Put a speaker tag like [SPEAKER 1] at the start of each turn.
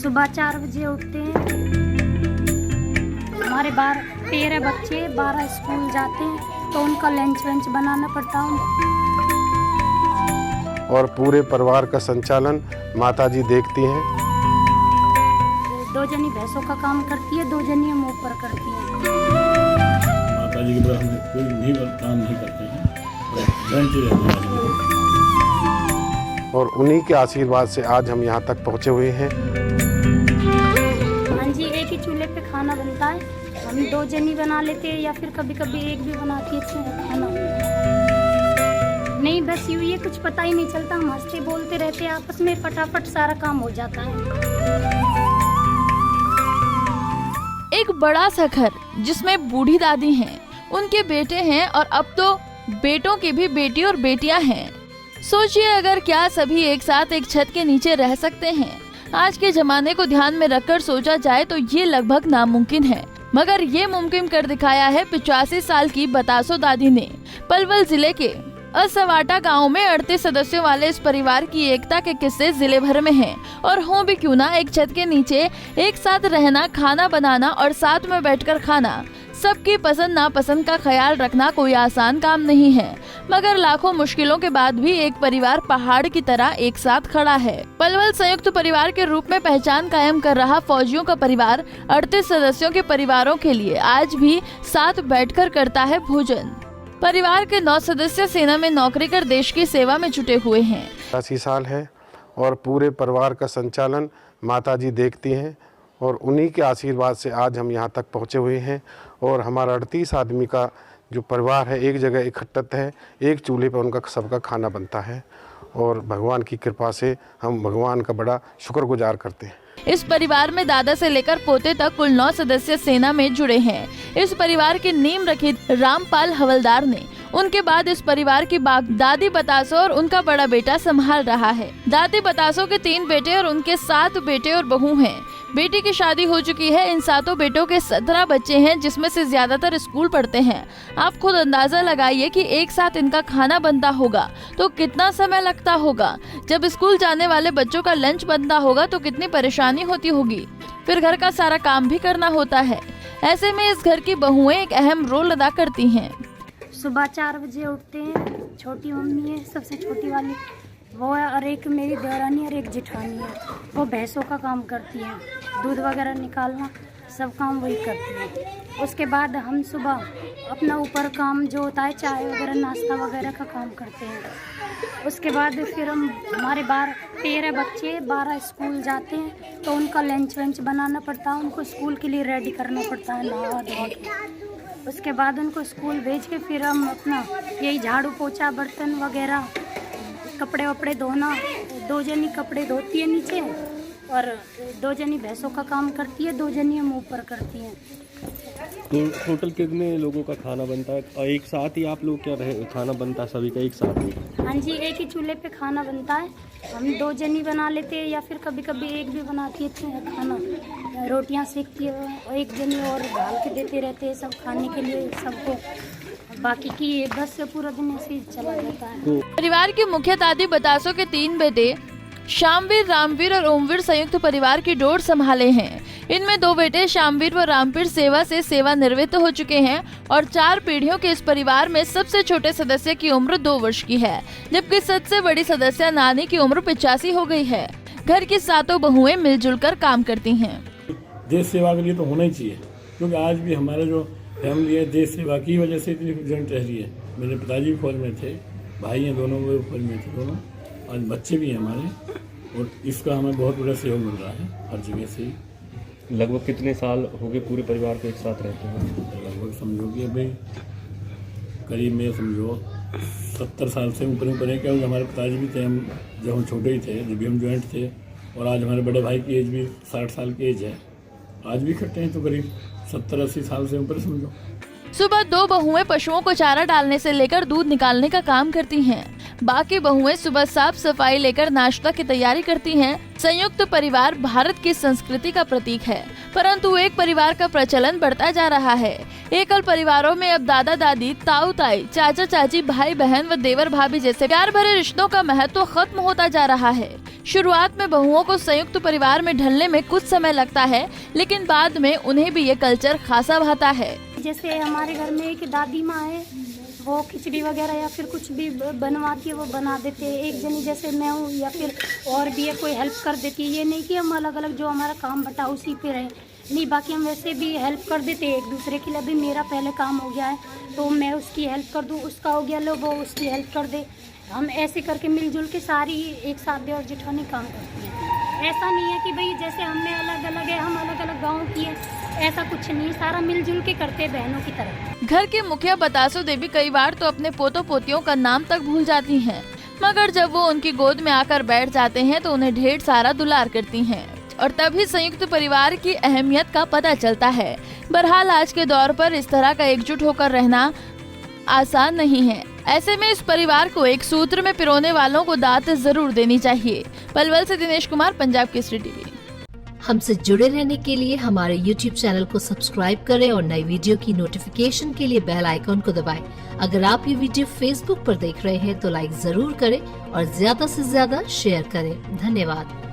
[SPEAKER 1] सुबह 4 बजे उठते हैं। हमारे 13 बच्चे 12 स्कूल जाते हैं तो उनका लंच वंच बनाना पड़ता है।
[SPEAKER 2] और पूरे परिवार का संचालन माताजी देखती हैं।
[SPEAKER 1] 2 जनी भैंसों का काम करती है, 2 जनी हम ऊपर करती हैं।
[SPEAKER 3] माताजी के द्वारा हम कोई भी काम नहीं करते हैं, रहते हैं।
[SPEAKER 2] और उन्हीं के आशीर्वाद से आज हम यहाँ तक पहुँचे हुए हैं।
[SPEAKER 1] हाँ जी, एक ही चूल्हे पे खाना बनता है। हम 2 जनी बना लेते हैं या फिर कभी कभी एक भी बनाती है खाना। नहीं, बस यूँ ये कुछ पता ही नहीं चलता, हम हंसते बोलते रहते हैं आपस में, फटाफट सारा काम हो जाता है।
[SPEAKER 4] एक बड़ा सा घर जिसमें बूढ़ी दादी हैं, उनके बेटे हैं और अब तो बेटों की भी बेटी और बेटियां हैं। सोचिए अगर क्या सभी एक साथ एक छत के नीचे रह सकते हैं। आज के जमाने को ध्यान में रखकर सोचा जाए तो ये लगभग नामुमकिन है, मगर ये मुमकिन कर दिखाया है 85 साल की बतासो दादी ने। पलवल जिले के असवाटा गांव में 38 सदस्यों वाले इस परिवार की एकता के किस्से जिले भर में हैं। और हो भी क्यों ना, एक छत के नीचे एक साथ रहना, खाना बनाना और साथ में बैठकर खाना, सबकी पसंद नापसंद का ख्याल रखना कोई आसान काम नहीं है, मगर लाखों मुश्किलों के बाद भी एक परिवार पहाड़ की तरह एक साथ खड़ा है। पलवल संयुक्त परिवार के रूप में पहचान कायम कर रहा फौजियों का परिवार 38 सदस्यों के परिवारों के लिए आज भी साथ बैठकर करता है भोजन। परिवार के 9 सदस्य सेना में नौकरी कर देश की सेवा में जुटे हुए हैं।
[SPEAKER 2] 80 साल है और पूरे परिवार का संचालन माताजी देखती हैं और उन्हीं के आशीर्वाद से आज हम यहाँ तक पहुँचे हुए हैं। और हमारा 38 आदमी का जो परिवार है एक जगह इकट्ठत है, एक चूल्हे पर उनका सबका खाना बनता है और भगवान की कृपा से हम भगवान का बड़ा शुक्रगुजार करते हैं।
[SPEAKER 4] इस परिवार में दादा से लेकर पोते तक कुल 9 सदस्य सेना में जुड़े हैं। इस परिवार की नींव रखी रामपाल हवलदार ने। उनके बाद इस परिवार की बाग दादी बतासो और उनका बड़ा बेटा संभाल रहा है। दादी बतासो के 3 बेटे और उनके 7 बेटे और बहू हैं। बेटी की शादी हो चुकी है। इन 7 बेटों के 17 बच्चे हैं, जिसमें से ज्यादातर स्कूल पढ़ते हैं। आप खुद अंदाजा लगाइए कि एक साथ इनका खाना बनता होगा तो कितना समय लगता होगा। जब स्कूल जाने वाले बच्चों का लंच बनता होगा तो कितनी परेशानी होती होगी। फिर घर का सारा काम भी करना होता है। ऐसे में इस घर की बहुएं एक अहम रोल अदा करती हैं।
[SPEAKER 1] सुबह 4 बजे उठते हैं। छोटी मम्मी है सबसे छोटी वाली, वो है, और एक मेरी देवरानी और एक जेठानी है। वो भैंसों का काम करती हैं, दूध वगैरह निकालना सब काम वही करती है। उसके बाद हम सुबह अपना ऊपर काम जो होता है चाय वगैरह नाश्ता वगैरह का काम करते हैं। उसके बाद फिर हमारे 13 बच्चे 12 स्कूल जाते हैं तो उनका लंच वंच बनाना पड़ता है, उनको स्कूल के लिए रेडी करना पड़ता है नहा धो के। उसके बाद उनको स्कूल भेज के फिर हम अपना यही झाड़ू पोछा बर्तन वगैरह कपड़े वपड़े धोना, 2 जनी कपड़े धोती है नीचे और 2 जनी भैंसों का काम करती है, 2 जनी हम ऊपर करती हैं।
[SPEAKER 5] तो टोटल कितने लोगों का खाना बनता है और एक साथ ही आप लोग क्या रहे खाना बनता है सभी का एक साथ ही?
[SPEAKER 1] हाँ जी, एक ही चूल्हे पे खाना बनता है। हम 2 जनी बना लेते हैं या फिर कभी कभी एक भी बनाती है खाना। रोटियां सेकती है और 1 जनी और डाल के देते रहते हैं सब खाने के लिए सबको। बाकी की बस पूरा दिन ऐसे ही चला जाता है।
[SPEAKER 4] परिवार की मुख्य दादी बतासो के 3 बेटे श्यामवीर, रामवीर और ओमवीर संयुक्त परिवार की डोर संभाले हैं। इनमें 2 बेटे श्यामवीर व रामवीर सेवा से सेवानिवृत्त हो चुके हैं और 4 पीढ़ियों के इस परिवार में सबसे छोटे सदस्य की उम्र 2 वर्ष की है, जबकि सबसे बड़ी सदस्य नानी की उम्र 85 हो गई है। घर की 7 बहुएं मिलजुल कर काम करती हैं।
[SPEAKER 3] देश सेवा के लिए तो होना ही चाहिए, क्योंकि आज भी हमारा जो फैमिली है देश सेवा की वजह से इतनी जॉइंट रह रही है। मेरे पिताजी भी फौज में थे, भाई हैं दोनों वो फौज में थे दोनों, और बच्चे भी हैं हमारे, और इसका हमें बहुत बड़ा सहयोग मिल रहा है हर जगह से।
[SPEAKER 5] लगभग कितने साल हो गए पूरे परिवार को एक साथ रहते हैं?
[SPEAKER 3] लगभग समझो कि अभी करीब में समझो 70 साल से ऊपर है, क्योंकि हमारे पिताजी भी थे, हम जब हम छोटे ही थे जब भी हम जॉइंट थे, और आज हमारे बड़े भाई की एज भी 60 साल की एज है, आज भी इकट्ठे हैं तो करीब 70-80 साल से ऊपर समझो।
[SPEAKER 4] सुबह 2 बहुएं पशुओं को चारा डालने से लेकर दूध निकालने का काम करती हैं। बाकी बहुएं सुबह साफ सफाई लेकर नाश्ता की तैयारी करती हैं। संयुक्त परिवार भारत की संस्कृति का प्रतीक है, परंतु एक परिवार का प्रचलन बढ़ता जा रहा है। एकल परिवारों में अब दादा दादी, ताऊ ताई, चाचा चाची, भाई बहन व देवर भाभी जैसे प्यार भरे रिश्तों का महत्व खत्म होता जा रहा है। शुरुआत में बहुओं को संयुक्त परिवार में ढलने में कुछ समय लगता है, लेकिन बाद में उन्हें भी ये कल्चर खासा भाता है।
[SPEAKER 1] जैसे हमारे घर में एक दादी माँ है, वो खिचड़ी वगैरह या फिर कुछ भी बनवाती है, वो बना देते हैं। एक जनी जैसे मैं हूँ या फिर और भी है, कोई हेल्प कर देती है। ये नहीं कि हम अलग अलग जो हमारा काम बटा उसी पे रहे, नहीं, बाकी हम वैसे भी हेल्प कर देते हैं एक दूसरे के लिए। अभी मेरा पहले काम हो गया है तो मैं उसकी हेल्प कर दूँ, उसका हो गया लो वो उसकी हेल्प कर दे। हम ऐसे करके मिलजुल के सारी एक साथ देवर जेठानी काम करती है। ऐसा नहीं है कि भाई जैसे हमें अलग अलग है, हम अलग अलग गाँव की है, ऐसा कुछ नहीं, सारा मिलजुल के करते हैं बहनों की तरह।
[SPEAKER 4] घर के मुखिया बतासो देवी कई बार तो अपने पोतों पोतियों का नाम तक भूल जाती हैं, मगर जब वो उनकी गोद में आकर बैठ जाते हैं तो उन्हें ढेर सारा दुलार करती हैं और तभी संयुक्त परिवार की अहमियत का पता चलता है। बहरहाल आज के दौर पर इस तरह का एकजुट होकर रहना आसान नहीं है। ऐसे में इस परिवार को एक सूत्र में पिरोने वालों को दात जरूर देनी चाहिए। पलवल से दिनेश कुमार, पंजाब केसरी टीवी।
[SPEAKER 6] हमसे जुड़े रहने के लिए हमारे YouTube चैनल को सब्सक्राइब करें और नई वीडियो की नोटिफिकेशन के लिए बेल आइकॉन को दबाएं। अगर आप ये वीडियो Facebook पर देख रहे हैं तो लाइक जरूर करें और ज्यादा से ज्यादा शेयर करें। धन्यवाद।